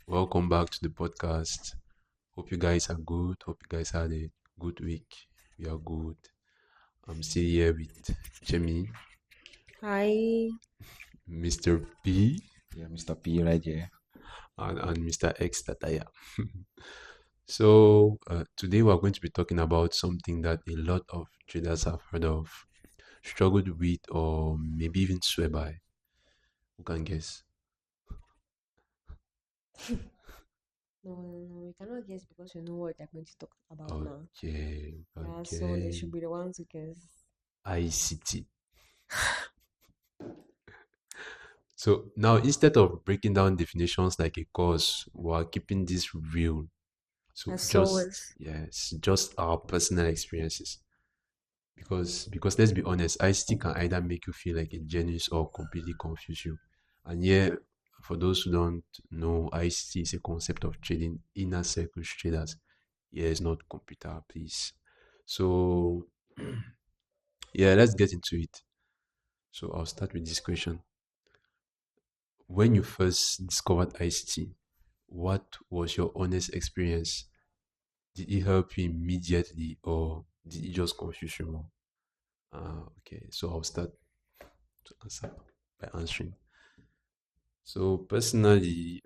Welcome back to the podcast. Hope you guys are good. Hope you guys had a good week. We are good. I'm still here with Jimmy, Hi. Mr. P, Yeah, Mr. P right here. and Mr. X Tataya. So, today we're going to be talking about something that a lot of traders have heard of, struggled with, or maybe even swear by. Who can guess? No, we cannot guess because we know what they're going to talk about now. Okay, Yeah, so they okay. should be the ones to guess. ICT. So now instead of breaking down definitions like a course, we're keeping this real. So As just always. yes, just our personal experiences. Because let's be honest, ICT can either make you feel like a genius or completely confuse you. And yeah, for those who don't know, ICT is a concept of trading inner circle traders. Yeah, it's not computer, please. So yeah, let's get into it. So I'll start with this question. When you first discovered ICT, what was your honest experience? Did it help you immediately or did it just confuse you more? Okay, so I'll start to answer by answering. So personally,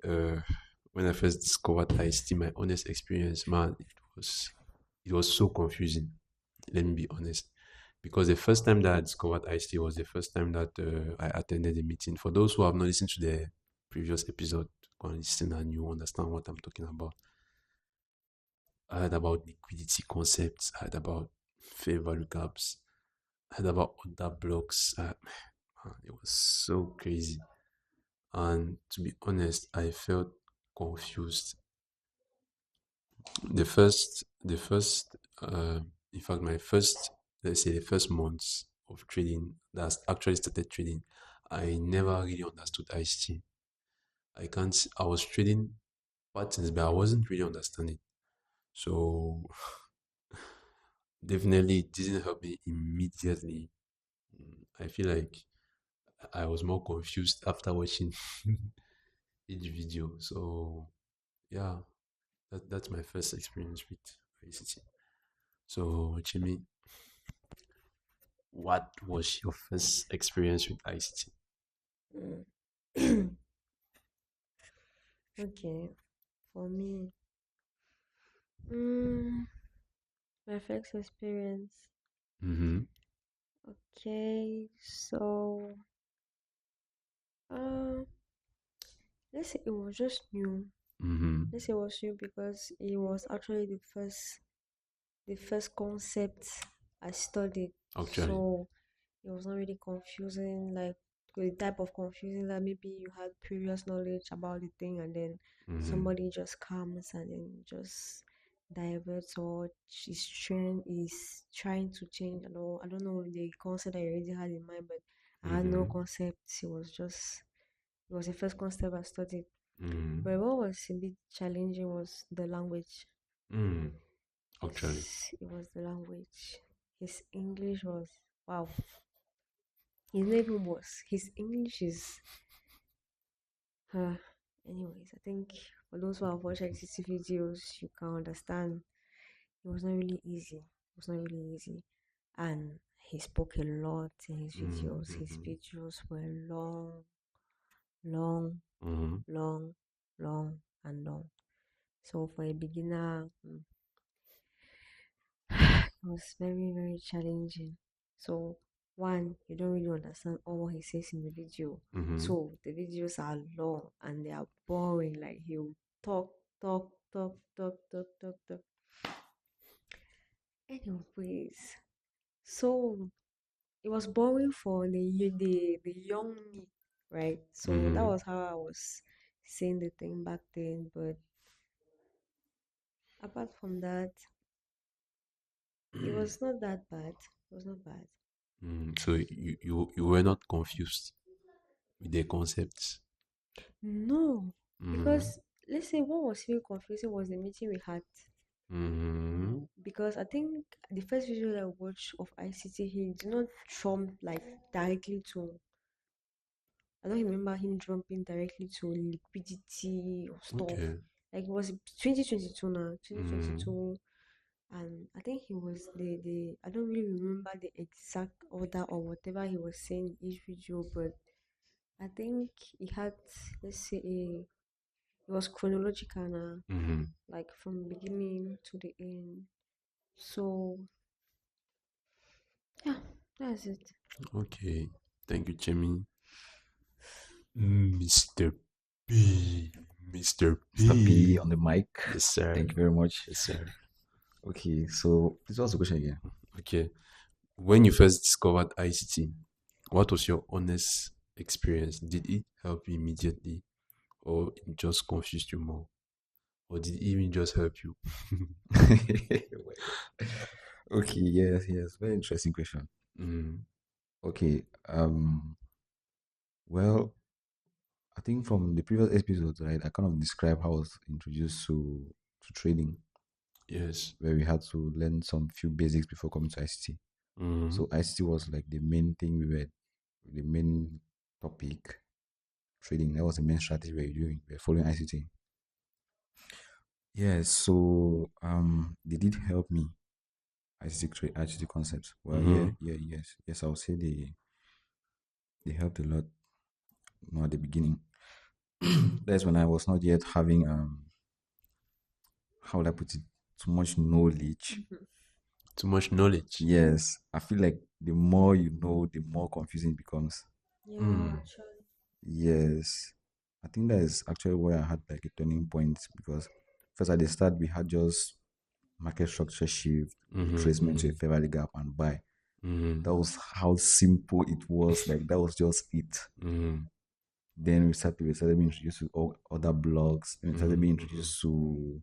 when I first discovered ICT, my honest experience, man, it was so confusing. Let me be honest, because the first time that I discovered ICT was the first time that I attended a meeting. For those who have not listened to the previous episode, go and listen and you understand what I'm talking about. I heard about liquidity concepts. I heard about fair value gaps. I heard about order blocks. Man, it was so crazy. And to be honest, I felt confused. The first, in fact, my first, let's say the first months of trading, that's actually started trading, I never really understood ICT. I was trading patterns, but I wasn't really understanding. So definitely it didn't help me immediately. I feel like I was more confused after watching each video. So yeah, that's my first experience with ICT. So Jimmy, what was your first experience with ICT? Mm. Okay, for me, mm, my first experience. Mm-hmm. Okay, so uh, let's say it was just new. Mm-hmm. Let's say it was new because it was actually the first concept I studied. Actually. So it was not really confusing, like the type of confusing that maybe you had previous knowledge about the thing and then Mm-hmm. somebody just comes and then just diverts or is trying to change. I don't know the concept I already had in mind, but I had no Mm-hmm. concept. It was the first concept I studied. Mm-hmm. But what was a bit challenging was the language. Mm. Actually. Yes, it was the language. His English was wow. His name was his English is uh, anyways, I think for those who have watched XCC videos, you can understand it was not really easy. It was not really easy. And he spoke a lot in his videos. His Mm-hmm. videos were long, long, Mm-hmm. long, long, and long. So for a beginner, it was very, very challenging. So one, you don't really understand all what he says in the video. Mm-hmm. Two, the videos are long and they are boring. Like he'll talk, talk, talk, talk, talk, talk, talk. Anyways, so it was boring for the young me, right? So that Mm-hmm. was how I was seeing the thing back then. But apart from that, it was not that bad. It was not bad. So you were not confused with the concepts. No, Mm-hmm. because let's say what was really confusing was the meeting we had. Mm-hmm. Because I think the first video that I watched of ICT, he did not jump like directly to. I don't remember him jumping directly to liquidity or stuff. Okay. Like it was 2022 now, Mm, 2022, and I think he was the I don't really remember the exact order or whatever he was saying in each video, but I think he had, let's say, it was chronological now, mm-hmm. like from beginning to the end. So yeah, that's it. Okay. Thank you, Jimmy. Mr. B. Mr. Mr. P on B. the mic. Yes, Thank sir. you very much. Yes, sir. Okay, so please ask the question again. Okay. When you first discovered ICT, what was your honest experience? Did it help you immediately, or it just confused you more? Or did it even just help you? Okay, yes, very interesting question. Mm, Okay, well, I think from the previous episodes, right, I kind of described how I was introduced to trading, yes. where we had to learn some few basics before coming to ICT. Mm, So ICT was like the main thing we were, the main topic. Trading, that was the main strategy we were doing. We were following ICT. Yes, so they did help me. ICT concepts. Well, mm-hmm. yes. I would say they helped a lot, at the beginning. That's when I was not yet having how would I put it, too much knowledge. Too much knowledge. Yes, I feel like the more you know, the more confusing it becomes. Yeah, Mm, actually. Yes, I think that is actually where I had like a turning point because first at the start we had just market structure shift, mm-hmm, retracement to a mm-hmm, fair value gap and buy. mm-hmm, That was how simple it was. Like that was just it. mm-hmm. Then we started being introduced to all other blogs, and we started Mm-hmm, being mm-hmm. introduced to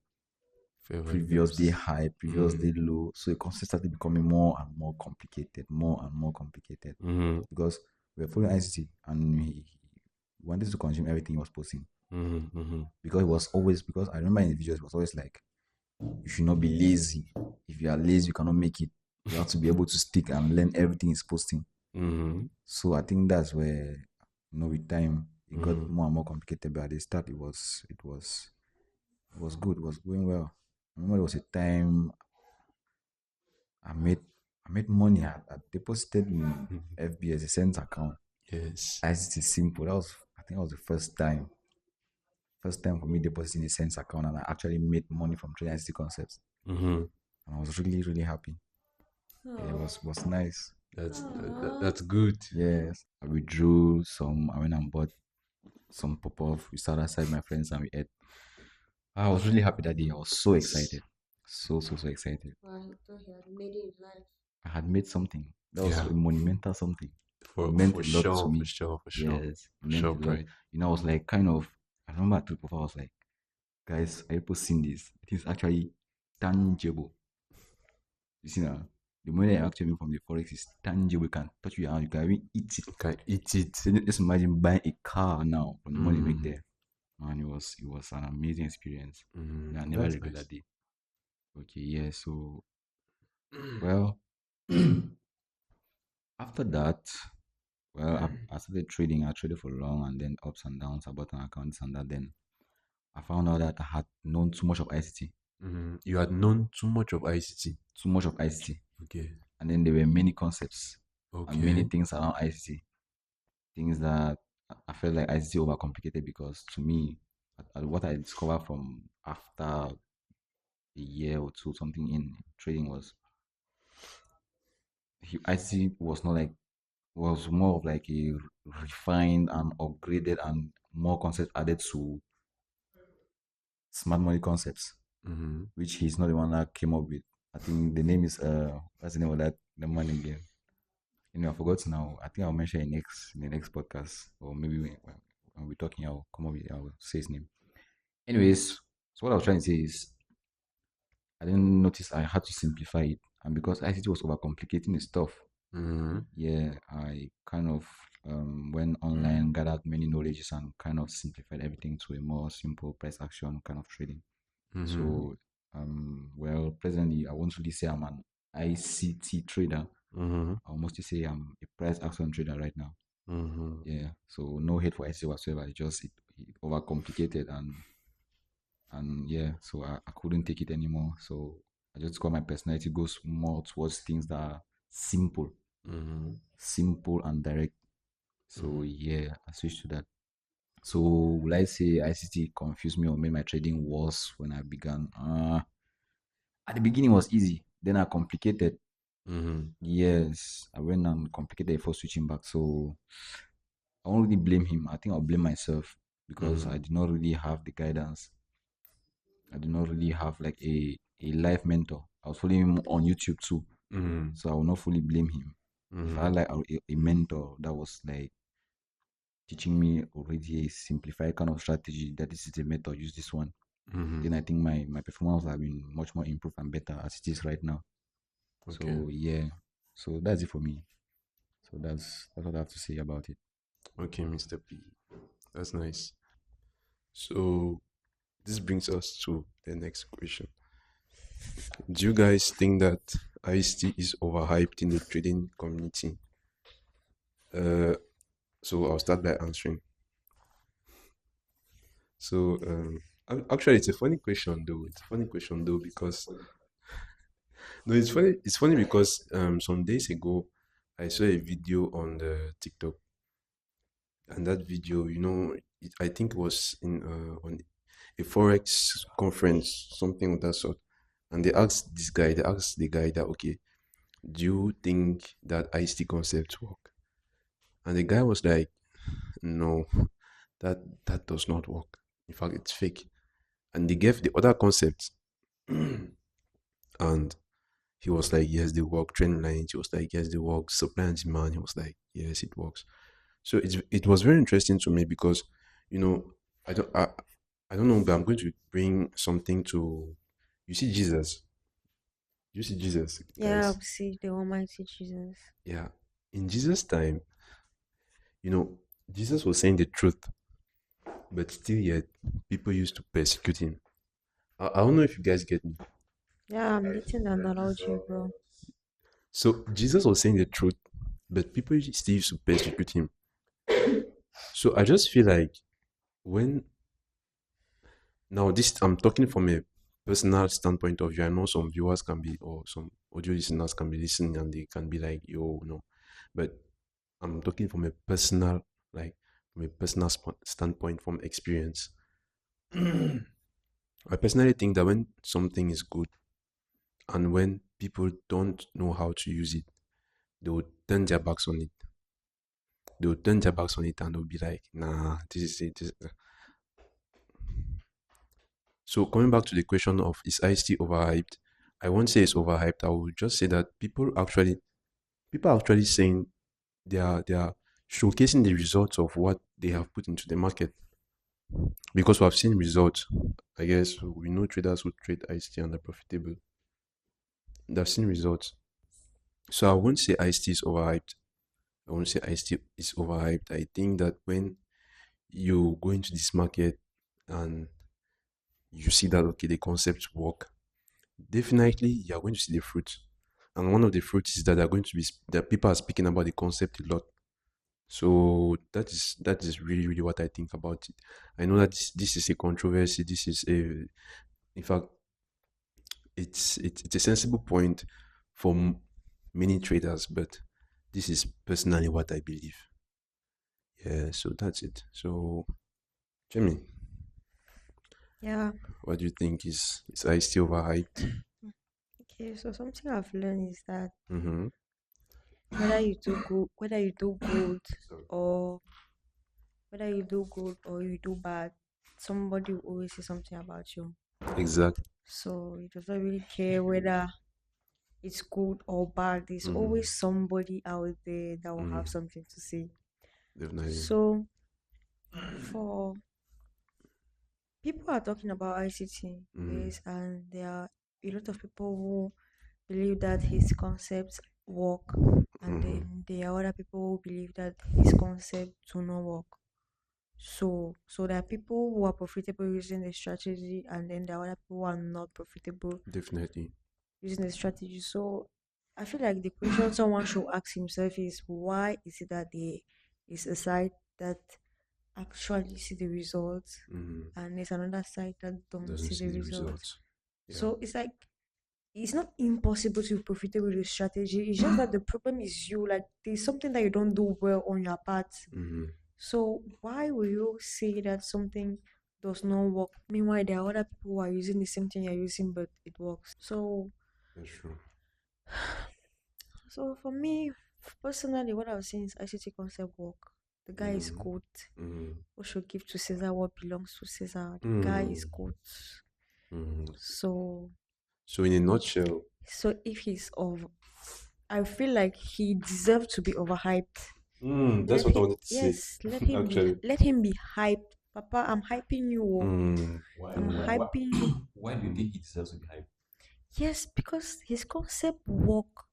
Fair value previous day gaps. high, previous Mm-hmm, day low. So it constantly started becoming more and more complicated, more and more complicated. mm-hmm, Because we were following ICT and he wanted to consume everything he was posting. mm-hmm, mm-hmm, Because it was always because I remember in the videos it was always like you should not be lazy. If you are lazy, you cannot make it. You have to be able to stick and learn everything he's posting. mm-hmm, So I think that's where with time it got mm-hmm, more and more complicated. But at the start it was good. It was going well. I remember there was a time I made I made money. I deposited in mm-hmm. FBS a cent account. Yes. As it is simple. I think that was the first time for me depositing a cents account, and I actually made money from trading ICT concepts. Mm-hmm. And I was really, really happy. Yeah, it Oh, was nice. That's good. Yes. I withdrew some. I went and bought some pop off. We sat outside my friends and we ate. I was really happy that day. I was so Yes. excited. So excited. I thought he had made it in life. I had made something. That was Yeah. a monumental something. It meant For a lot to sure. For me. sure. For sure. Yes, it For meant sure, a lot. pride. I was like kind of I remember I told Papa, I was like, guys, are you people seeing this? It is actually tangible. You see now, the money I actually made from the forex is tangible. You can touch your hand, you can even eat it. You can eat it. So just imagine buying a car now from the money you make Mm, there. Man, it was an amazing experience. Yeah, I never that's regret nice. that day. Okay, yeah. So well, after that, well, I started trading. I traded for long and then ups and downs. I bought an account this and that. Then I found out that I had known too much of ICT, You had known too much of ICT. too much of ICT, Okay. and then there were many concepts and many Okay. things around ICT, things that I felt like ICT overcomplicated because to me, what I discovered from after a year or two, something in trading was ICT was more of like a refined and upgraded and more concepts added to smart money concepts, Mm-hmm. which he's not the one that came up with. I think the name is what's the name of that the man again? I forgot now. I think I'll mention in the next podcast, or maybe when we're talking, I'll come up with I'll say his name. Anyways, so what I was trying to say is I didn't notice I had to simplify it, and because ICT was overcomplicating the stuff, Mm-hmm. yeah, I kind of went online, gathered many knowledges, and kind of simplified everything to a more simple price action kind of trading. Mm-hmm. So, well, presently, I won't really say I'm an ICT trader. Mm-hmm. I'll mostly say I'm a price action trader right now. Mm-hmm. Yeah. So no hate for ICT whatsoever. It overcomplicated and yeah, so I couldn't take it anymore. So I just got my personality goes more towards things that are simple, Mm-hmm. simple and direct. So Mm-hmm. yeah, I switched to that. So will I say ICT confused me or made my trading worse when I began? At the beginning it was easy. Then I complicated. Mm-hmm. Yes, I went and complicated before switching back. So I won't really blame him. I think I'll blame myself because I Mm-hmm. did not really have the guidance. I did not really have like a life mentor. I was following him on YouTube too. Mm-hmm. So I will not fully blame him. If I Mm-hmm. had like a mentor that was like teaching me already a simplified kind of strategy that this is the method, use this one, Mm-hmm. then I think my performance would have been much more improved and better as it is right now. Okay. So yeah, so that's it for me. So that's what I have to say about it. Okay, Mr. P. That's nice. So this brings us to the next question. Do you guys think that IST is overhyped in the trading community? Uh, so I'll start by answering. So actually, it's a funny question though. It's a funny question though because no, it's funny. It's funny because some days ago I saw a video on the TikTok, and that video, I think it was in on a forex conference, something of that sort. And they asked the guy that, okay, do you think that ICT concepts work? And the guy was like, no, that does not work. In fact, it's fake. And they gave the other concepts, and he was like, yes, they work. Trend lines. He was like, yes, they work. Supply and demand. He was like, yes, it works. So it was very interesting to me because, you know, I don't I, I don't know, but I'm going to bring something to. You see Jesus. You see Jesus, Yeah, guys. we see the Almighty Jesus. Yeah. In Jesus' time, you know, Jesus was saying the truth, but still yet people used to persecute him. I don't know if you guys get me. Yeah, I'm getting the analogy, bro. So Jesus was saying the truth, but people still used to persecute him. So I just feel like when now this I'm talking from a personal standpoint of view. I know some viewers can be or some audio listeners can be listening and they can be like, yo, no. But I'm talking from a personal, like from a personal standpoint from experience. I personally think that when something is good and when people don't know how to use it, they will turn their backs on it. They will turn their backs on it and they'll be like, nah, this is it. So coming back to the question of is ICT overhyped? I won't say it's overhyped. I will just say that people are actually saying they are showcasing the results of what they have put into the market because we have seen results. I guess we know traders who trade ICT and are profitable. They've seen results. So I won't say ICT is overhyped. I won't say ICT is overhyped. I think that when you go into this market and you see that okay the concepts work, definitely you're going to see the fruits. And one of the fruits is that they're going to be that people are speaking about the concept a lot. So that is really really what I think about it. I know that this is a controversy. This is a in fact it's a sensible point for many traders, but this is personally what I believe. Yeah, so that's it. So Jimmy, Yeah. what do you think is I still overhyped? Okay, so something I've learned is that Mm-hmm. whether you do good Sorry. or you do bad, somebody will always say something about you. Exactly. So it doesn't really care whether it's good or bad. There's Mm-hmm. always somebody out there that will have Mm-hmm. something to say. Definitely. So for people are talking about ICT, Mm-hmm. yes, and there are a lot of people who believe that his concepts work, and Mm-hmm. then there are other people who believe that his concepts do not work. So there are people who are profitable using the strategy, and then there are other people who are not profitable Definitely. using the strategy. So I feel like the question someone should ask himself is why is it that is a side that actually see the results, and there's another side that don't Doesn't see the see the results. results. Yeah. So it's like it's not impossible to be profitable with your strategy. It's just that the problem is you. Like there's something that you don't do well on your part. So why will you say that something does not work? Meanwhile, there are other people who are using the same thing you're using, but it works. That's true. So for me, personally, what I was saying is ICT concept work. The guy is good. What should give to Caesar what belongs to Caesar. The guy is good. So So in a nutshell, if he's of, I feel like he deserves to be overhyped. that's Let what I him, wanted to say. yes, Actually, let him be hyped. Papa, I'm hyping you. Why, I'm why, why, hyping you. why do you think he deserves to be hyped? Yes, because his concept work.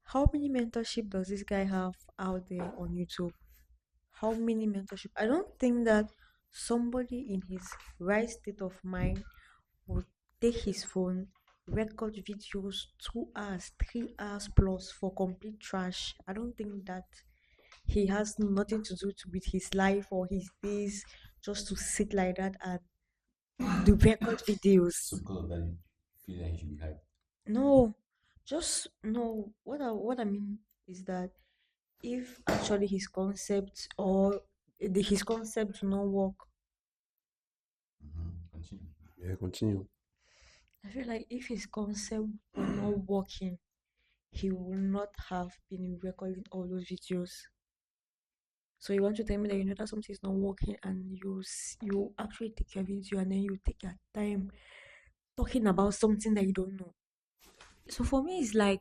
How many mentorship does this guy have out there on YouTube? How many mentorship? I don't think that somebody in his right state of mind would take his phone, record videos 2 hours, 3 hours plus for complete trash. I don't think that he has nothing to do with his life or his days just to sit like that and do record videos. So because of that, you feel like he should be hyped. No, just no. What I mean is that if actually his concept or his concept do not work, Continue. yeah, continue. I feel like if his concept were not working, he would not have been recording all those videos. So you want to tell me that you know that something is not working and you actually take your video and then you take your time talking about something that you don't know. So for me, it's like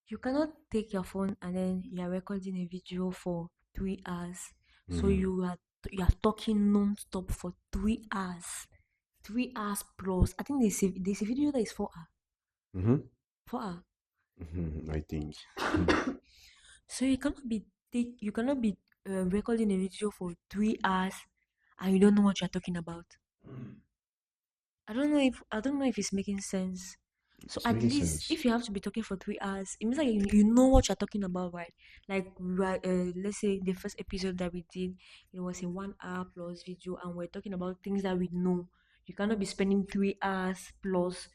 you cannot take your phone and then you are recording a video for 3 hours. So you are talking non-stop for 3 hours. 3 hours plus. I think there's a video that is 4 hours. Mm-hmm. 4 hours. I think. So you cannot be recording a video for 3 hours and you don't know what you're talking about. I don't know if it's making sense. So It's at making least sense. if you have to be talking for 3 hours, it means like you know what you're talking about, right? Like let's say the first episode that we did, it was a 1 hour plus video, and we're talking about things that we know. You cannot be spending 3 hours plus.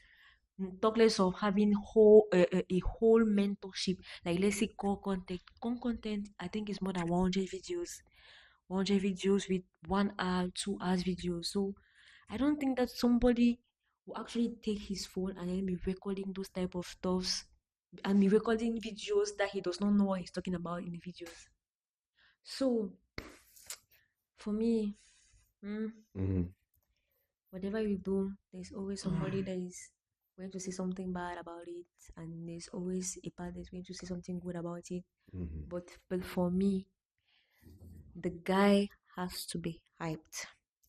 Talk less of having a whole mentorship. Like let's say core content. Core content, I think is more than 100 videos. 100 videos with 1 hour, 2 hours videos. So I don't think that somebody will actually take his phone and then be recording those type of stuffs and be recording videos that he does not know what he's talking about in the videos. So for me, whatever you do, there's always somebody that is going to say something bad about it, and there's always a part that's going to say something good about it. But for me, the guy has to be hyped.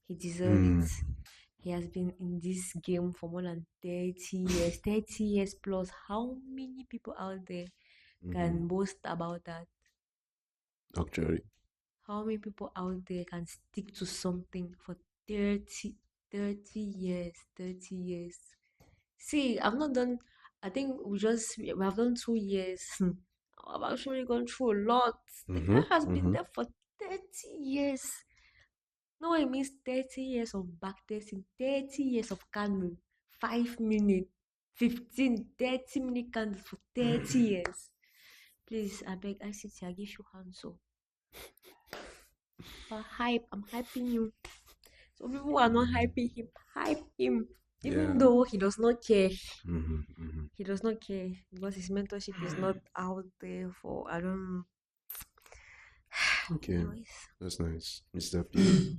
He deserves it. He has been in this game for more than 30 years, 30 years plus. How many people out there can boast about that? Actually. How many people out there can stick to something for 30, 30 years, 30 years? See, I've not done, I think we have done 2 years. I've actually gone through a lot. The guy has been there for 30 years. No, it means 30 years of backtesting, 30 years of candle, 5 minutes, 15, 30-minute candles for 30 years. Please, I beg, ICT, I give you hands up. But I'm hyping you. So people are not hyping him, hype him. Even though he does not care. He does not care because his mentorship is not out there for, I don't know. Okay, Anyways, that's nice. Mr. P.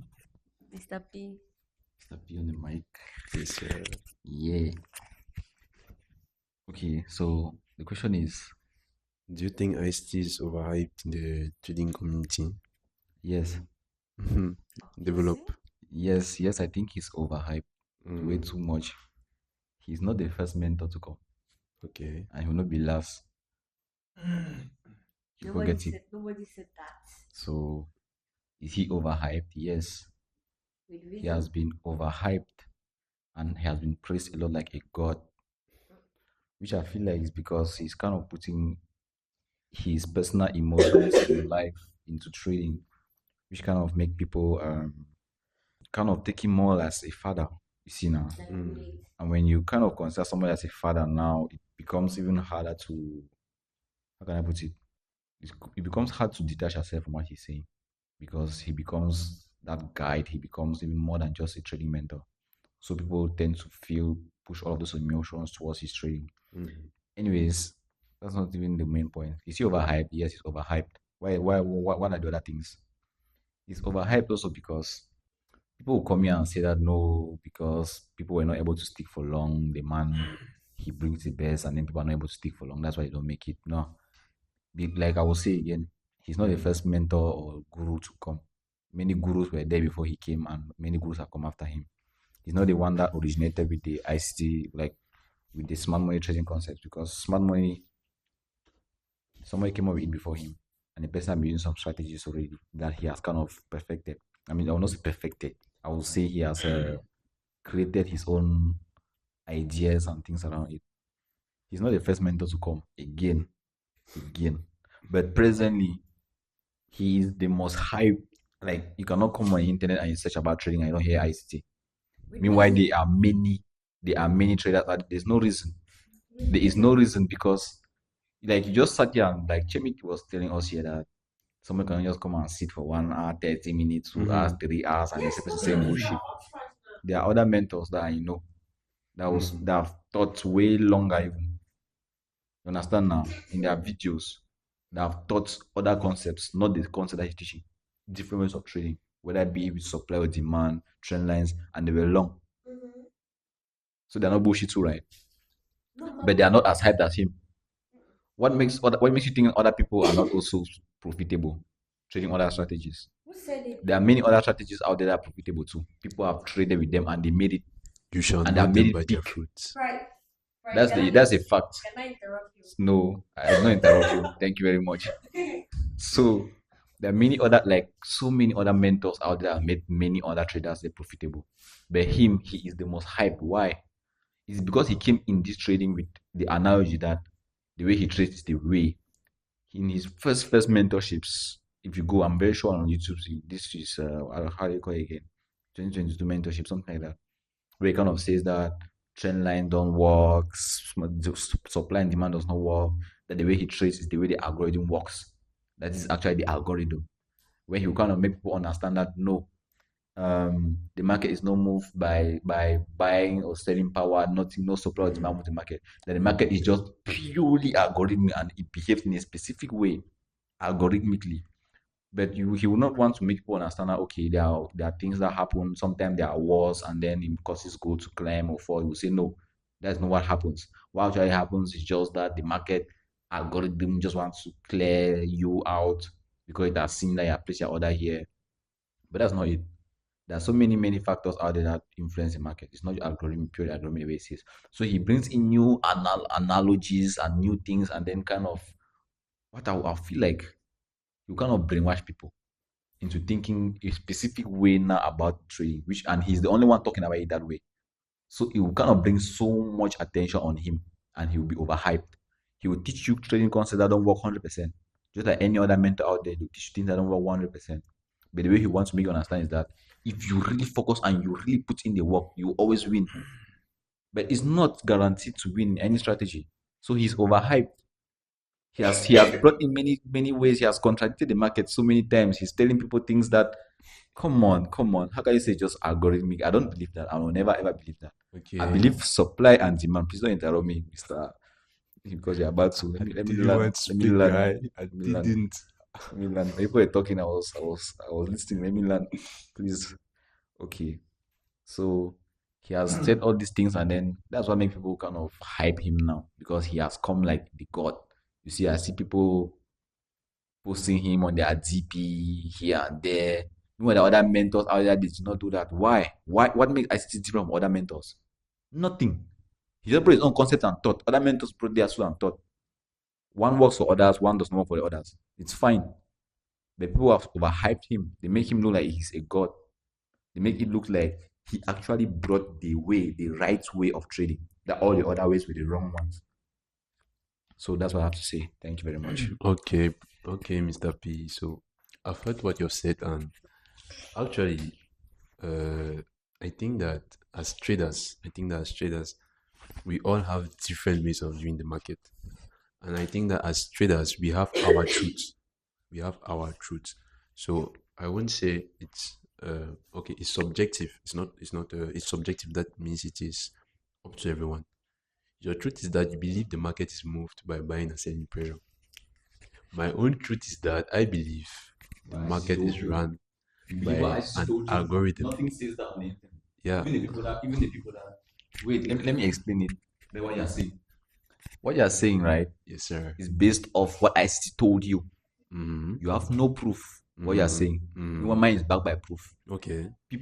Mr. P. Mr. P on the mic. Please, Yeah. Okay, so the question is, do you think ICT is overhyped in the trading community? yes. Develop. Yes, I think he's overhyped way too much. He's not the first mentor to come. Okay. And he will not be last. Nobody said that. So, is he overhyped? Yes. He has been overhyped and he has been praised a lot like a god, which I feel like is because he's kind of putting his personal emotions in life into trading. which kind of make people kind of take him more as a father. You see now, and when you kind of consider somebody as a father now, it becomes even harder to, how can I put it? It becomes hard to detach yourself from what he's saying because he becomes that guide. He becomes even more than just a trading mentor. So people tend to feel push all of those emotions towards his trading. Anyways, that's not even the main point. Is he overhyped? Yes, he's overhyped. What are the other things? He's overhyped also because people will come here and say that no, because people were not able to stick for long. The man, he brings the best, and then people are not able to stick for long. That's why they don't make it. No, like I will say again, he's not the first mentor or guru to come. Many gurus were there before he came, and many gurus have come after him. He's not the one that originated with the ICT, like with the smart money trading concept, because smart money, somebody came up with it before him, and the person has been using some strategies already that he has kind of perfected. I mean, I will not say perfected. I will say he has created his own ideas and things around it. He's not the first mentor to come again. But presently, he is the most hyped. Like you cannot come on the internet and you search about trading and you don't hear ICT. Meanwhile, there are many traders. There's no reason. There is no reason because, like, you just sat here and like Chemik was telling us here that someone can just come and sit for 1 hour, 30 minutes, 2 hours, 3 hours, and it's the same bullshit. There are other mentors that I know that have taught way longer even. You understand now? In their videos, they have taught other concepts, not the concept that he's teaching. Different ways of trading, whether it be with supply or demand, trend lines, and they were long. So they're not bullshit too, right? But they are not as hyped as him. What makes you think other people are not also profitable trading other strategies? There are many other strategies out there that are profitable too. People have traded with them and they made it. You shall And know they them made it by their big. fruits. Right. That's a fact. Can I interrupt you? No, I will not interrupt you. Thank you very much. So there are many other, like so many other mentors out there that made many other traders profitable. But him, he is the most hyped. Why? It's because he came in this trading with the analogy that the way he trades is the way. In his first mentorships, if you go, I'm very sure on YouTube, this is how do you call it again? 2022 mentorship, something like that, where he kind of says that trend line don't work, supply and demand does not work, that the way he trades is the way the algorithm works. That is actually the algorithm. Where he will kind of make people understand that no, the market is not moved by buying or selling power, nothing, no supply or demand with the market. That the market is just purely algorithmic and it behaves in a specific way, algorithmically. But he will not want to make people understand that okay, there are things that happen. Sometimes there are wars, and then it causes gold to climb or fall. He will say no, that's not what happens. What actually happens is just that the market algorithm just wants to clear you out because it has seen that you have placed your order here. But that's not it. There are so many factors out there that influence the market. It's not algorithm, pure algorithm basis. So he brings in new analogies and new things, and then kind of what I feel like you kind of brainwash people into thinking a specific way now about trading, and he's the only one talking about it that way. So it will kind of bring so much attention on him, and he will be overhyped. He will teach you trading concepts that don't work 100%, just like any other mentor out there. They teach you things that don't work 100%. But the way he wants to make you understand is that if you really focus and you really put in the work, you always win. But it's not guaranteed to win any strategy. So he's overhyped. He has brought in many ways. He has contradicted the market so many times. He's telling people things that, come on. How can you say just algorithmic? I don't believe that. I will never ever believe that. Okay. I believe supply and demand. Please don't interrupt me, Mister, because you're about to. Let me Did learn. want to Let me speak, learn. guy? I Let me learn. didn't. Let me learn. People were talking. I was listening. Let me learn. Please. Okay. So he has said all these things, and then that's what makes people kind of hype him now because he has come like the god. You see, I see people posting him on their DP here and there. When the other mentors out there did not do that. Why? What makes ICT different from other mentors? Nothing. He just brought his own concept and thought. Other mentors brought theirs and thought. One works for others, one does not work for the others. It's fine. But people have overhyped him. They make him look like he's a god. They make it look like he actually brought the right way of trading. That all the other ways were the wrong ones. So that's what I have to say. Thank you very much. Okay, Mr. P. So I've heard what you've said, and actually, uh, I think that as traders, we all have different ways of viewing the market, and I think that as traders, we have our truths. We have our truths. So I won't say it's okay. It's subjective. It's not. It's not. It's subjective. That means it is up to everyone. Your truth is that you believe the market is moved by buying and selling pressure. My own truth is that I believe the But I market told is you. run You believe what by I just an told you. algorithm. Nothing says that on the internet. Yeah. Even the people that wait, let me explain it. Then what you're saying. What you're saying, right, Yes, sir. is based off what I told you. Mm-hmm. You have no proof what you're saying. Mm-hmm. Mine is backed by proof. Okay. The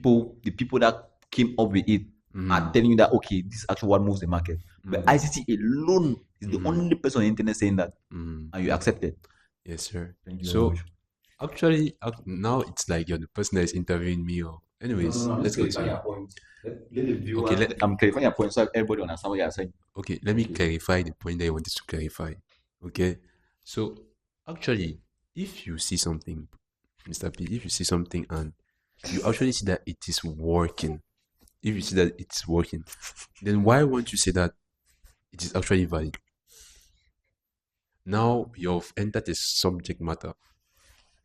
people that came up with it are telling you that okay, this is actually what moves the market. But ICT alone is the only person on the internet saying that, and you accept it. Yes, sir. Thank you very So much. actually, now it's like you're the person that is interviewing me. Or anyways, I'm let's just clarifying continue. your point. Let the viewer. Okay, I'm clarifying your point so everybody understand what you're saying. okay. Let me clarify the point that I wanted to clarify. Okay. So actually, if you see something, Mr. P, if you see something and you actually see that it is working, if you see that it's working, then why won't you say that it is actually valid? Now you've entered the subject matter,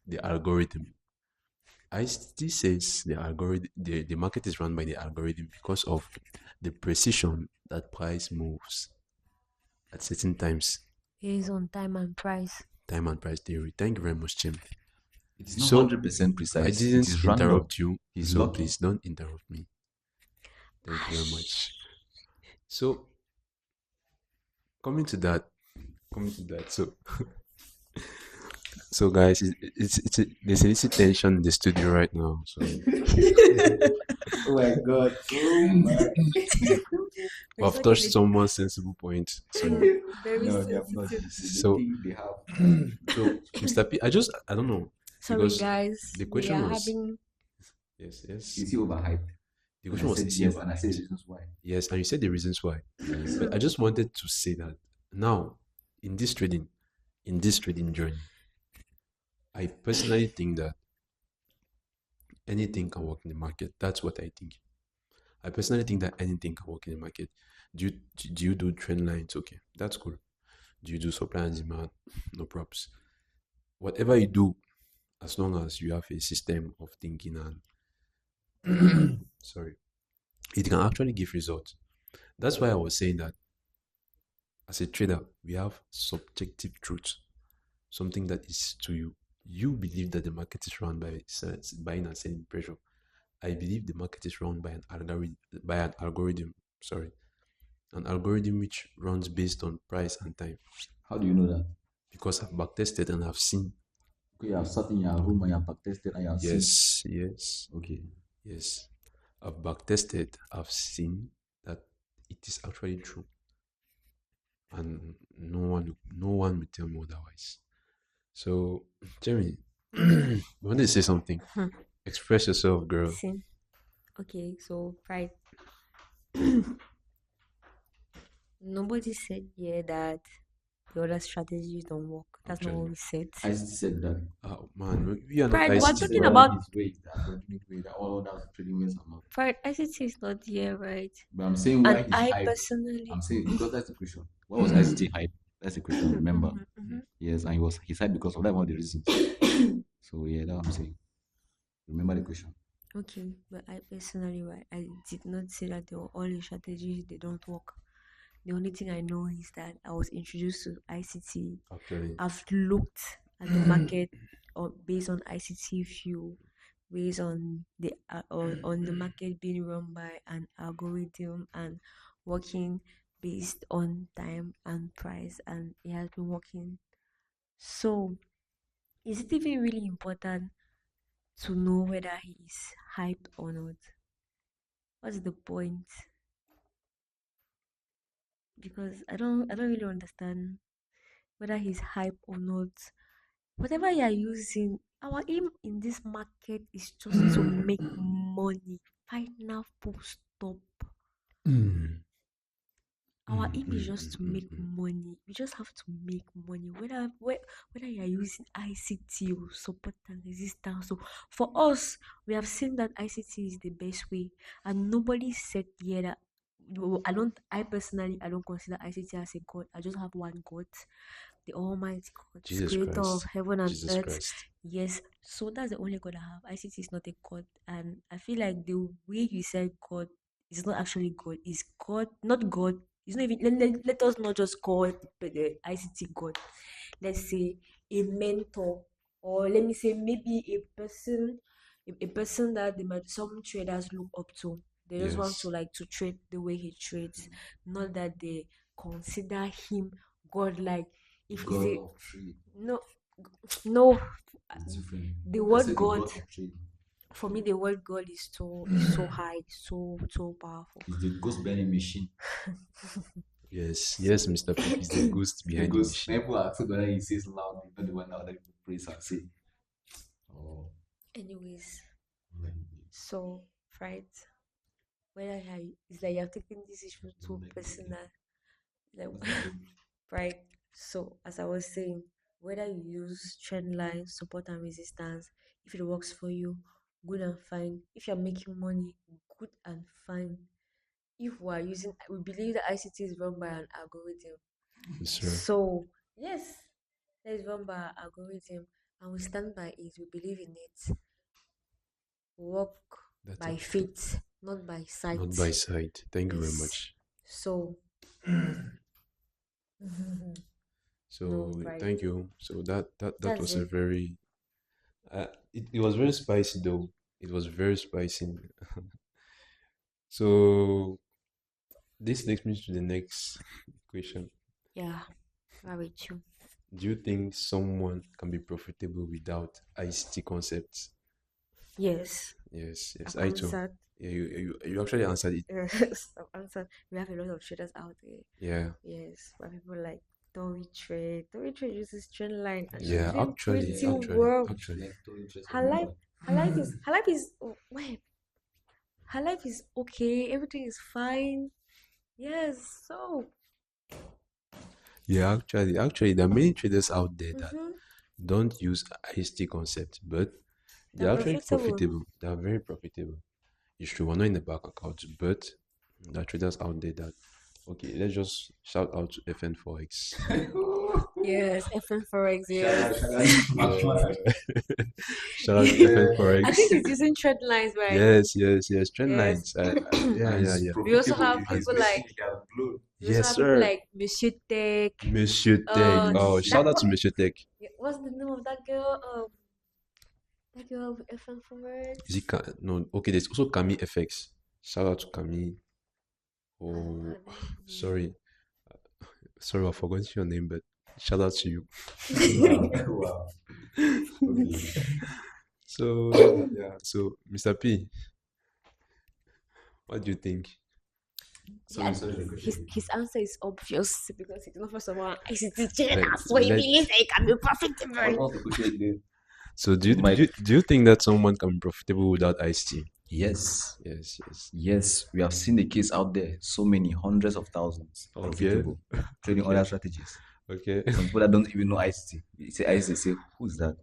the algorithm. I still says the algorithm, the market is run by the algorithm because of the precision that price moves at certain times. Based on time and price. Time and price theory. Thank you very much, Jim. It's not So 100% precise. I It didn't is random. interrupt you, He's so lucky. please don't interrupt me. Thank you very much. So coming to that, so so guys, there's a little tension in the studio right now. So Oh my god. Oh my. We're I've talking touched someone's sensible point. So very No, they have not. sensitive. so They have. so Mr. P, I don't know Sorry, because guys. the We question are was having. yes, yes. Is he overhyped? The And I question was said is he yes, and I said overhyped? reasons why. Yes, and you said the reasons why. Yes. But I just wanted to say that now in this trading journey, I personally think that anything can work in the market. That's what I think. I personally think that anything can work in the market. Do you do trend lines? Okay, that's cool. Do you do supply and demand? No props. Whatever you do, as long as you have a system of thinking and sorry, it can actually give results. That's why I was saying that as a trader, we have subjective truth, something that is to you. You believe that the market is run by buying and selling pressure. I believe the market is run by an algorithm. Sorry, an algorithm which runs based on price and time. How do you know that? Because I've backtested and I've seen. Okay, you have sat in your room and you have backtested and you have seen. Yes. Okay. Yes. I've backtested. I've seen that it is actually true, and no one will tell me otherwise. So, Jeremy, you wanted to say something? Express yourself, girl. Same. Okay, so right. Nobody said here that the other strategies don't work. That's not what we said. I said that. Oh man, we are not Pride, we're ICT. talking about his way, the algorithmic way, that all that's trading ways are not. Pride. ICT is not here, right? But I'm saying why And he's I hyped. personally, I'm saying because that's the question. Why was ICT hyped? That's the question. Remember? Yes, and he's hyped because of that one of the reasons. So yeah, that's what I'm saying. Remember the question. okay, but I personally, right, I did not say that they were all the strategies they don't work. The only thing I know is that I was introduced to ICT. Actually, I've looked at the market or based on ICT view, based on the market being run by an algorithm and working based on time and price, and it has been working. So, is it even really important to know whether he is hyped or not? What's the point? Because I don't really understand whether he's hype or not. Whatever you are using, our aim in this market is just to make money. Final full stop. our aim is just to make money. We just have to make money. Whether you are using ICT or support and resistance. So for us, we have seen that ICT is the best way, and nobody said here that. No, I don't. I personally, I don't consider ICT as a god. I just have one God, the Almighty God, Jesus Creator of Christ. heaven and Jesus earth. Christ. Yes, so that's the only God I have. ICT is not a God, and I feel like the way you said God is not actually God. Is God not God? It's not even. Let us not just call the ICT God. Let's say a mentor, or let me say maybe a person that some traders look up to. They just want to Yes. like to trade the way he trades, not that they consider him God. Like if he's God a of trade. no, no, It's different. the I word said the God, God of trade. for me, the word God is so high, so powerful. It's the ghost burning machine. Yes. Yes, So, Mr. P. He's the ghost behind the Because machine. people ask whether he says loud, not the one that other people praise and say. Oh, anyways, so right, whether it's like you're taking this issue too personal, like right. So as I was saying, whether you use trend line, support and resistance, if it works for you, good and fine. If you're making money, good and fine. If we are using, we believe that ICT is run by an algorithm. Yes, sir. So yes, that is run by an algorithm, and we stand by it. We believe in it. We work That's by it. faith, not by Not by sight. sight. Thank you very Yes. much. So no, So right. thank you. So that That's was a it. very it was very spicy though. It was very spicy. So this takes me to the next question. Yeah, right with you. Do you think someone can be profitable without ICT concepts? Yes, Yes, yes, I've I too. answered. Yeah, you actually answered it. Yes, I've answered. We have a lot of traders out there. Yeah, Yes, where people like Tori Trade. Tori Trade uses trend line and she's yeah, doing pretty well. actually. Her life is wait, her life is okay. Everything is fine. Yes, so Yeah, actually, there are many traders out there that mm-hmm, don't use IST concept, but they're they're actually profitable. profitable. They are very profitable. It's true, we're not in the bank account, but there are traders out there that, okay, let's just shout out to FN Forex. Yes, FN Forex. shout Yes, out, shout out to my man. Yeah. Shout out to FN I think Forex. he's using trend lines, right? Yes, yes, yes. Trend Yes. lines. Yeah, And yeah, it's yeah. We also profitable. have If he's people like making it has blown. we also Yes, have people sir. like Monsieur Tech. Monsieur Tech. Oh, That shout out to Monsieur Tech. what's the name of that girl? That girl with FN Forex. Is it no? Okay, there's also Camille FX. Shout out to Camille. I don't know Oh, her name. sorry, sorry, I forgot your name, but shout out to you. Wow, wow. Okay. So yeah, so Mr. P, what do you think? Yeah, Sorry, the question. his answer is obvious because he's not first of all ICT trainer, Let, so he let, believes that he can be What profitable. was the question again? so My do you think that someone can be profitable without ICT? yes, Yes, yes. yes, we have seen the case out there. So many hundreds of thousands Okay, profitable trading okay, other strategies. okay. Some people that don't even know ICT. You say ICT, say who's that?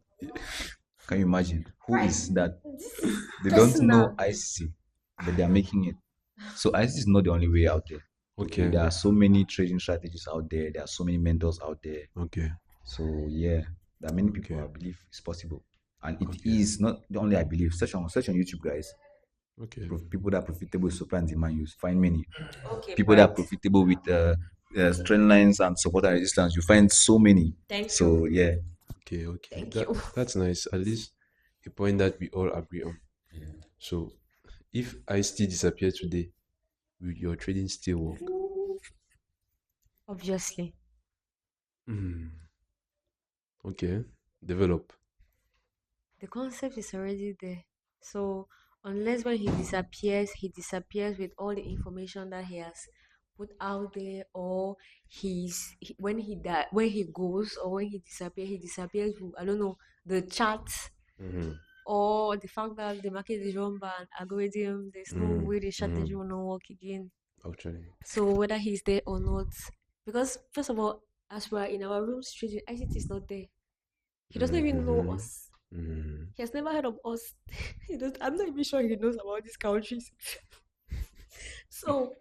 Can you imagine? Who Right. is that? This is They don't know personal. ICT, but they are making it. So ICT is not the only way out there. Okay, Okay, there are so many trading strategies out there. There are so many mentors out there. okay, So yeah, there are many people okay, I believe it's possible, and it okay, is not the only I believe. Search on YouTube, guys. okay, People that are profitable with supply and demand, you find many. Okay, People that right. are profitable with trend lines and support and resistance, you find so many. Thank So you. yeah, okay, okay. Thank That you. that's nice. At least a point that we all agree on. So if ICT disappear today, will your trading still work? Obviously. Hmm. Okay. Develop. The concept is already there. So unless when he disappears with all the information that he has put out there, or when when he goes, or when he disappears with, I don't know, the chat, Mm-hmm. or the fact that the market is run by an algorithm. There's no Mm-hmm. way the Mm-hmm. strategy will not work again. Actually. So whether he's there or not, because first of all, as we're in our rooms trading, ICT is not there. He doesn't even know Mm-hmm. us. Mm-hmm. He has never heard of us. I'm not even sure he knows about these countries. So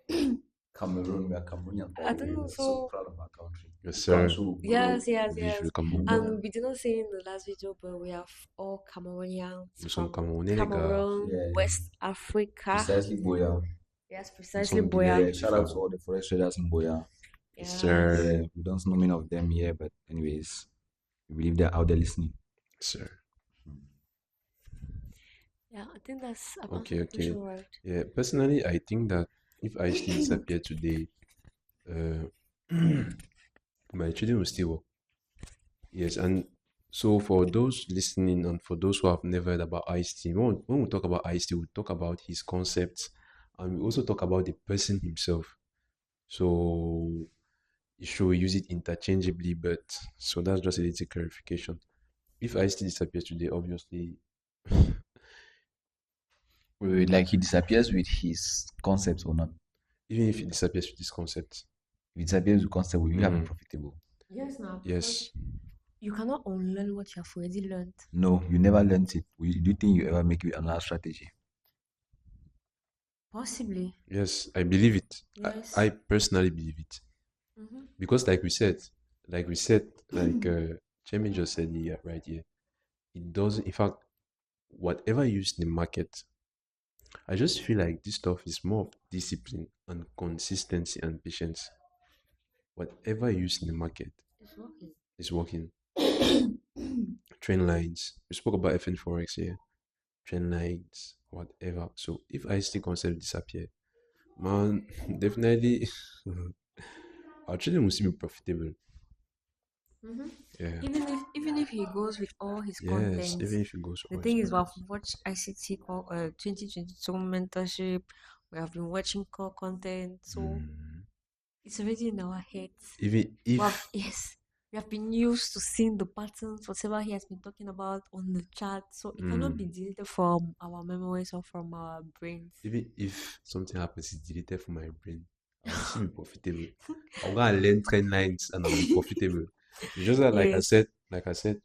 Cameroon, we are Cameroonians, by I the way. don't know. We're so So proud of our country. Yes, We come sir. so yes, yes, Vive yes. le Cameroun. And we did not say in the last video, but we have all Cameroonians Nous sommes from Camerounais, les gars. Cameroon, Yeah. West Africa. Precisely Boya. Yes, Nous precisely, sommes Boya. Yeah, shout out to all the forest traders in Boya. Yes, Yes. sir. Yeah, we don't know many of them here, but anyways, we believe they're out there listening. Yes, sir. Yeah, I think that's about Okay, the okay. crucial word. Yeah, personally, I think that if I still disappear today, my children will still work. Yes, and so for those listening and for those who have never heard about ICT, when we talk about ICT, we talk about his concepts and we also talk about the person himself. So you should use it interchangeably, but so that's just a little clarification. If ICT disappears today, obviously, Wait, like he disappears with his concepts or not? even if it disappears with this concept, If it disappears with concept, will you have it Mm. profitable? Yes, now. yes, You cannot unlearn what you have already learned. No, you never learned it. Do you think you ever make it another strategy? Possibly. yes, I believe it. Yes. I personally believe it because, like we said, like Jamie just said here, right here, it doesn't. In fact, whatever you use in the market, I just feel like this stuff is more of discipline and consistency and patience. Whatever you use in the market It's working. is working. Trend lines. We spoke about FN Forex here. Trend lines, whatever. So if ICT concept disappear, man, definitely our trading will still be profitable. Yeah. Even if he goes with all his Yes, content, even if it goes the for thing his is, we have content. watched ICT 2022 mentorship. We have been watching core content, so it's already in our heads. Even if Yes, we have been used to seeing the patterns, whatever he has been talking about on the chat, so it cannot be deleted from our memories or from our brains. even if something happens, it's deleted from my brain. I'll still be profitable. I'll go and learn trend lines and I'll be profitable. It's just that, Yes. like I said,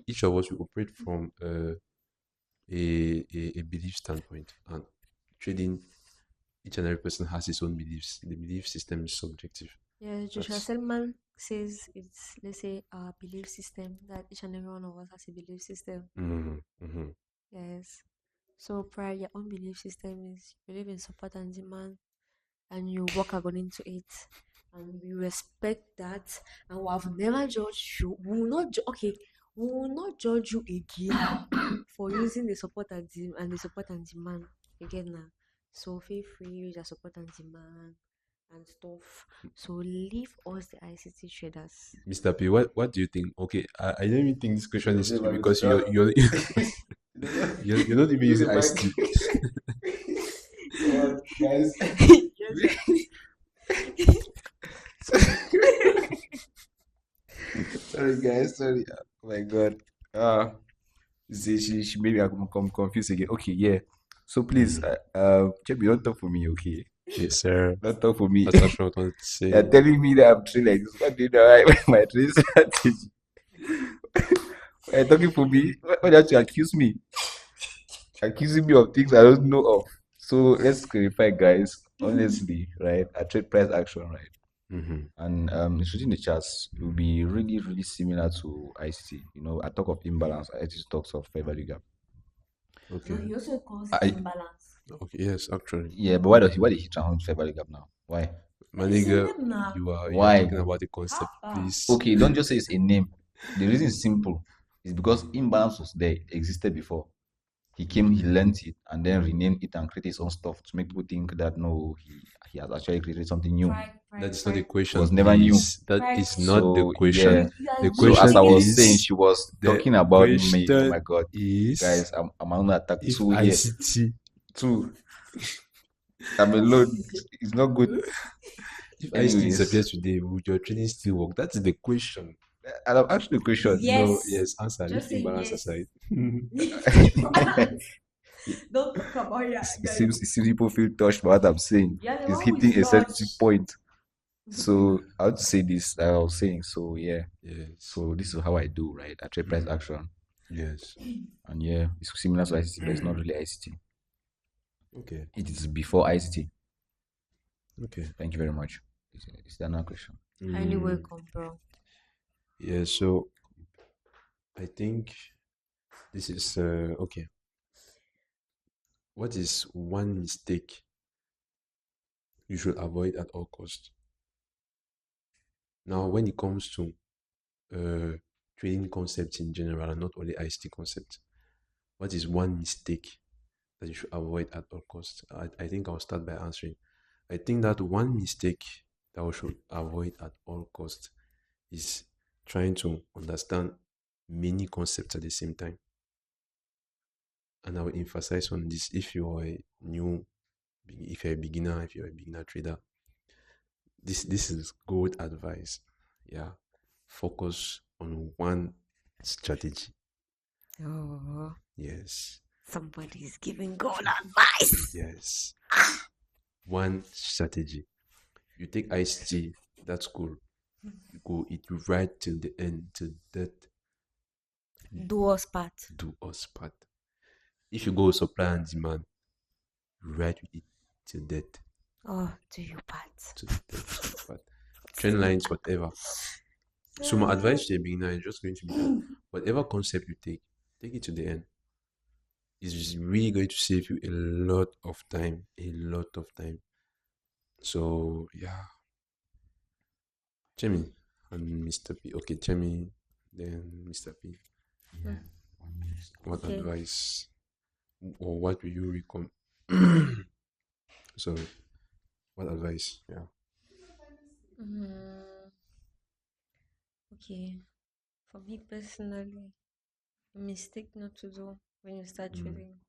each of us will operate from a belief standpoint, and trading, each and every person has his own beliefs. The belief system is subjective. Yeah, Joshua That's Selman says it's, let's say, our belief system, that each and every one of us has a belief system. Yes. So prior, your own belief system is you believe in support and demand and you work according to it. And we respect that, and we have never judged you. We will not we will not judge you again for using the support and the support and demand again now. So feel free use your support and demand and stuff. So leave us the ICT traders. Mr. P. What do you think? Okay, I don't even think this question is to you Never because stop. you're not even using ICT. Guys. Sorry, guys. Sorry. Oh my God. See, she made me come confused again. Okay, yeah. So please, Chebi, don't talk for me, okay? Yes, sir. Don't talk for me. That's what I wanted to say. You're telling me that I'm trained like this. What do you know? My training strategy. You're talking for me. Why don't you accuse me? Accusing me of things I don't know of. So let's clarify, guys. Honestly, right? I trade price action, right? And shooting the charts will be really, really similar to ICT. You know, I talk of imbalance, ICT talks of fair value gap. Okay. He also calls it imbalance. Okay. Yes, actually. Yeah, but why did he transform to fair value gap now? Why? My It's a nigga, name now. you are Why? talking about the concept, please. Okay, don't just say it's a name. The reason is simple. It's because imbalance was there, it existed before. He came, he learned it, and then renamed it and created his own stuff to make people think that no, he has actually created something new. That is not the question. Was never new. please. That is not the So, question. yeah. The So question as I was is saying, she was the talking about me. Oh question my God, is guys, I'm under attack if too here. ICT Too. I'm alone. It's not good. if ICT Anyways, disappears today, would your training still work? That's the question. and I'm asking the question. Yes. No, yes, answer. Just Leave say imbalance yes. aside. Don't talk about it seems people feel touched by what I'm saying. you're the It's one who is hitting a sensitive touched. point. So I would say this, like I was saying. So yeah. Yes. So this is how I do, right? I try price Mm. action. Yes. And yeah, it's similar to ICT, but it's not really ICT. Okay. It is before ICT. Okay. Thank you very much. Is that another question? Highly Mm. welcome, bro. Yeah. So I think this is okay. What is one mistake you should avoid at all costs? Now, when it comes to uh, trading concepts in general, and not only ICT concepts, what is one mistake that you should avoid at all costs? I think I'll start by answering. I think that one mistake that we should avoid at all costs is trying to understand many concepts at the same time. And I will emphasize on this if you're a new, if you're a beginner, if you're a beginner trader, this is good advice. Yeah. Focus on one strategy. Oh, Yes. somebody's giving God advice. Yes. One strategy. You take ICT, that's cool. You go it right till the end, till that Do us part. do us part. If you go supply and demand, you ride with it till death. Oh, do you part. To death, to part. Trend lines, whatever. So my advice to a beginner is just going to be that whatever concept you take it to the end. It's really going to save you a lot of time. A lot of time. So yeah. Chemi and Mr. P. Okay, Chemi, then Mr. P. Yeah. What Okay. advice or what will you recommend? Sorry, what advice? Yeah. Mm, okay. For me personally, a mistake not to do when you start Mm, trading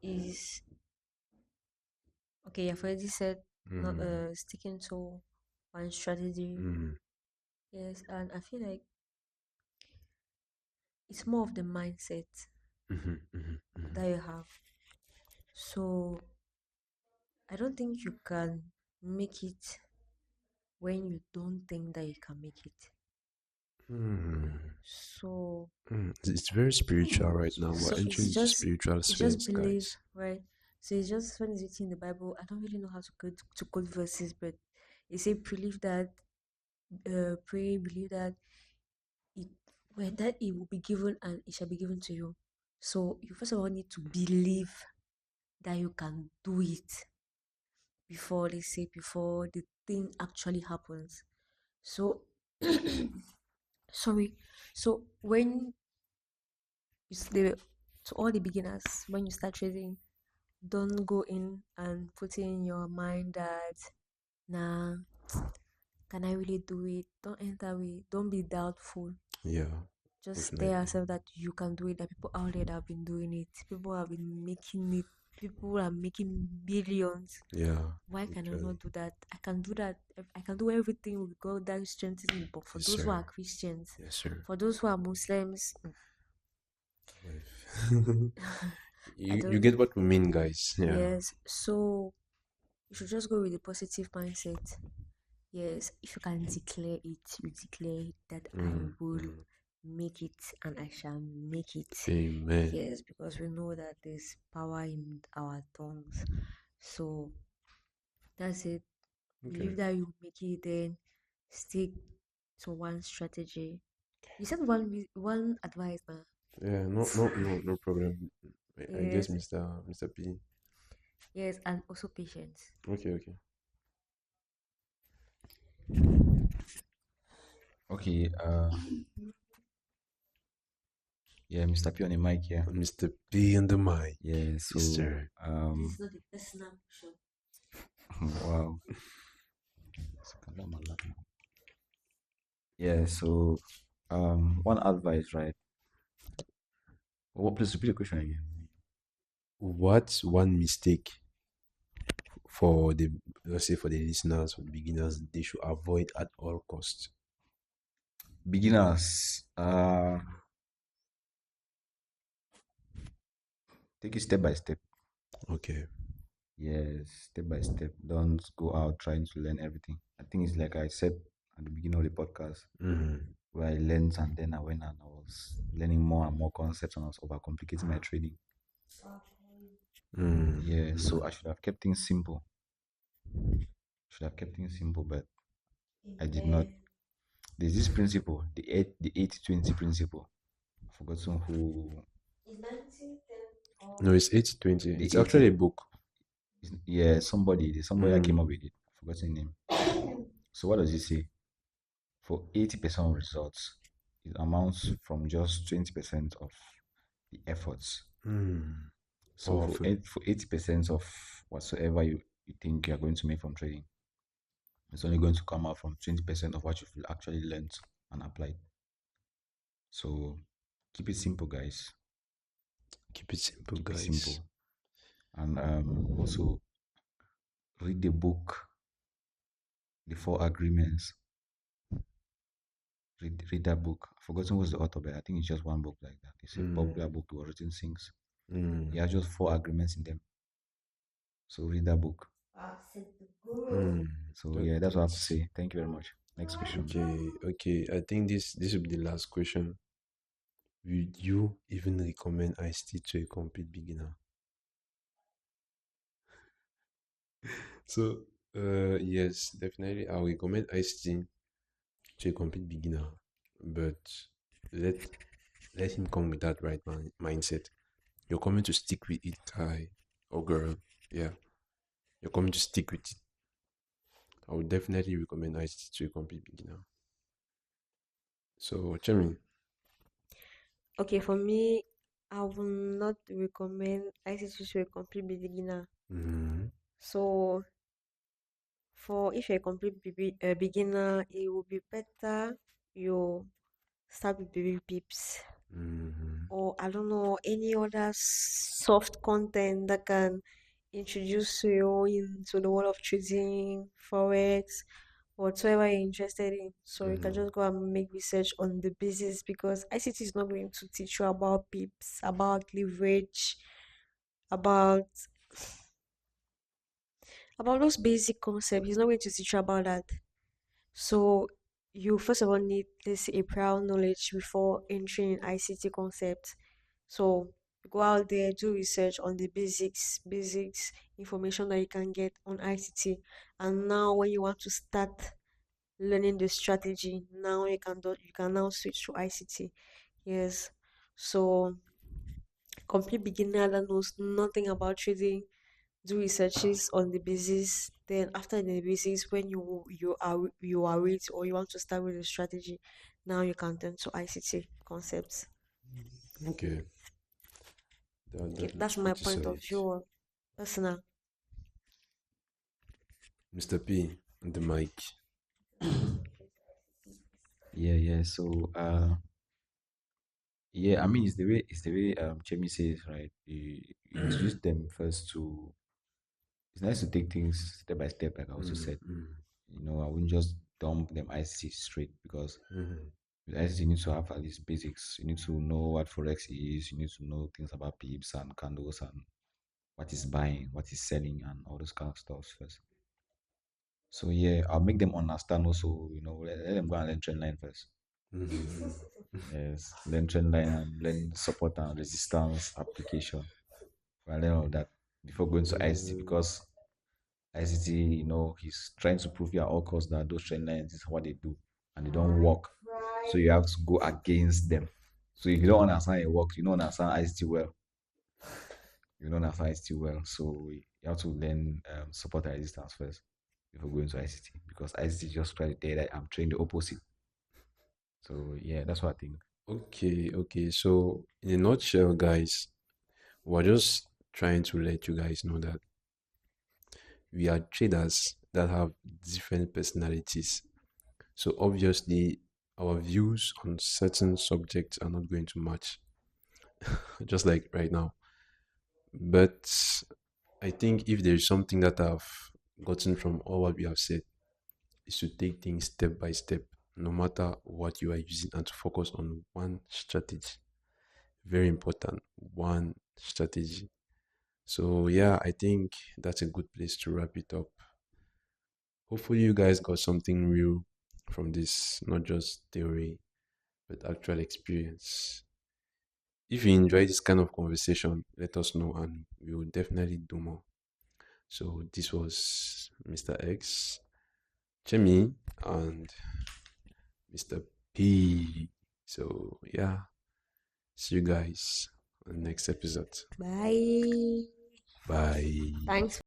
is okay. I've already said not mm, sticking to one strategy. mm, Yes, and I feel like it's more of the mindset mhm, mhm, mhm. that you have. So I don't think you can make it when you don't think that you can make it. Mm, So It's very spiritual right now. We're so entering into spiritual it's just space, believe, guys. right? So it's just when it's written in the Bible. I don't really know how to quote verses, but it say believe that, pray, believe that it when that it will be given and it shall be given to you. So you first of all need to believe that you can do it before they say before the thing actually happens. So sorry. So when you to all the beginners, when you start trading, don't go in and put in your mind that nah, can I really do it? Don't enter with don't be doubtful. Yeah, Just tell definitely. yourself that you can do it. That people out there that have been doing it. People have been making it. People are making billions. Yeah, Why can I literally. not do that? I can do that. I can do everything with God that strengthens me. But for Yes, those who are sir. Christians, Yes, sir. for those who are Muslims, Life. I You don't. get what we mean, guys. Yeah. Yes. So you should just go with a positive mindset. Yes, if you can declare it, you declare it that I Mm, will mm. make it and I shall make it. Amen. Yes, because we know that there's power in our tongues. So that's it. Okay. Believe that you make it, then stick to one strategy. You said one advice now. Yeah, no problem. I guess Yes, Mr. P. yes, and also patience. Okay, okay. Okay. Yeah, Mr. P on the mic here. Mr. P on the mic. Yeah. Yes, So sir. This is not a personal question. wow. Yeah. So one advice, right? What? Please repeat the question again. What's one mistake for the, let's say, for the listeners, for the beginners, they should avoid at all costs? Beginners. Take it step by step. Okay. Yes, step by step. Don't go out trying to learn everything. I think it's like I said at the beginning of the podcast, Mm, where I learned and then I went and I was learning more and more concepts and I was overcomplicating my trading. Yeah, so I should have kept things simple. Should have kept things simple, but I did not. There's this principle, the 80-20 principle. I've forgotten who no, it's 80-20. the It's 80. actually a book. Yeah, there's somebody that came up Mm, with it. I've forgotten his name. So what does it say? For 80% of results, it amounts from just 20% of the efforts. mm, So for powerful. for 80% of whatsoever you think you're going to make from trading, it's only going to come out from 20% of what you've actually learned and applied. So keep it simple, guys. Keep it simple, Keep it guys. simple. And also read the book, The Four Agreements. Read that book. I've forgotten who's the author, but I think it's just one book like that. It's a popular Mm, book. It was written since. It mm, has just four agreements in them. So read that book. mm. So That, yeah, that's what I have to that's say. Thank you very much. Next question. okay. Okay. I think this will be the last question. Would you even recommend ICT to a complete beginner? So, yes, definitely. I will recommend ICT to a complete beginner, but let let him come with that right mindset. You're coming to stick with it, guy or girl. Yeah, you're coming to stick with it. I would definitely recommend ICT to a complete beginner. So, Chairman, Okay, for me, I will not recommend ICT to a complete beginner. mm-hmm, So, for if you're a complete beginner, it will be better you start with baby pips, mm-hmm, or I don't know, any other soft content that can introduce you into the world of trading, forex, whatsoever you're interested in. So you can mm-hmm. just go and make research on the basis, because ICT is not going to teach you about pips, about leverage, about those basic concepts. It's not going to teach you about that. So you first of all need this a prior knowledge before entering in ICT concepts. So go out there, do research on the basics information that you can get on ICT. And now when you want to start learning the strategy, now you can now switch to ICT. Yes. So complete beginner that knows nothing about trading, do researches on the basis. Then after the basis, when you are ready or you want to start with a strategy, now you can turn to ICT concepts. Okay, Okay, that looks that's my pretty point of solid. view on personal. Mr. P, on the mic. Yeah, yeah. So yeah, I mean it's the way Jamie says, right? You introduce them first to it's nice to take things step by step, like I also said. Mm-hmm, I wouldn't just dump them ICT straight because mm-hmm, with ICT you need to have at least basics. You need to know what forex is, you need to know things about pips and candles and what is buying, what is selling and all those kind of stuff first. So yeah, I'll make them understand also, let them go and learn trend line first. mm-hmm. Yes, learn trend line and learn support and resistance application. And learn all of that before going to ICT because ICT, he's trying to prove you at all costs that those trend lines is what they do and they don't work. So you have to go against them. So if you don't understand it works, you don't understand ICT well. You don't understand ICT well. So you have to learn support and resistance first before going to ICT because ICT just try to tell that I'm trained the opposite. So yeah, that's what I think. Okay, okay. So, in a nutshell, guys, we're just trying to let you guys know that we are traders that have different personalities. So, obviously, our views on certain subjects are not going to match, just like right now. But I think if there is something that I've gotten from all what we have said, is to take things step by step, no matter what you are using, and to focus on one strategy. very important one strategy. So yeah, I think that's a good place to wrap it up. Hopefully you guys got something real from this, not just theory, but actual experience. If you enjoy this kind of conversation, let us know and we will definitely do more. So this was Mr. X, Jimmy, and Mr. P. So yeah, see you guys on the next episode. Bye. Bye. Thanks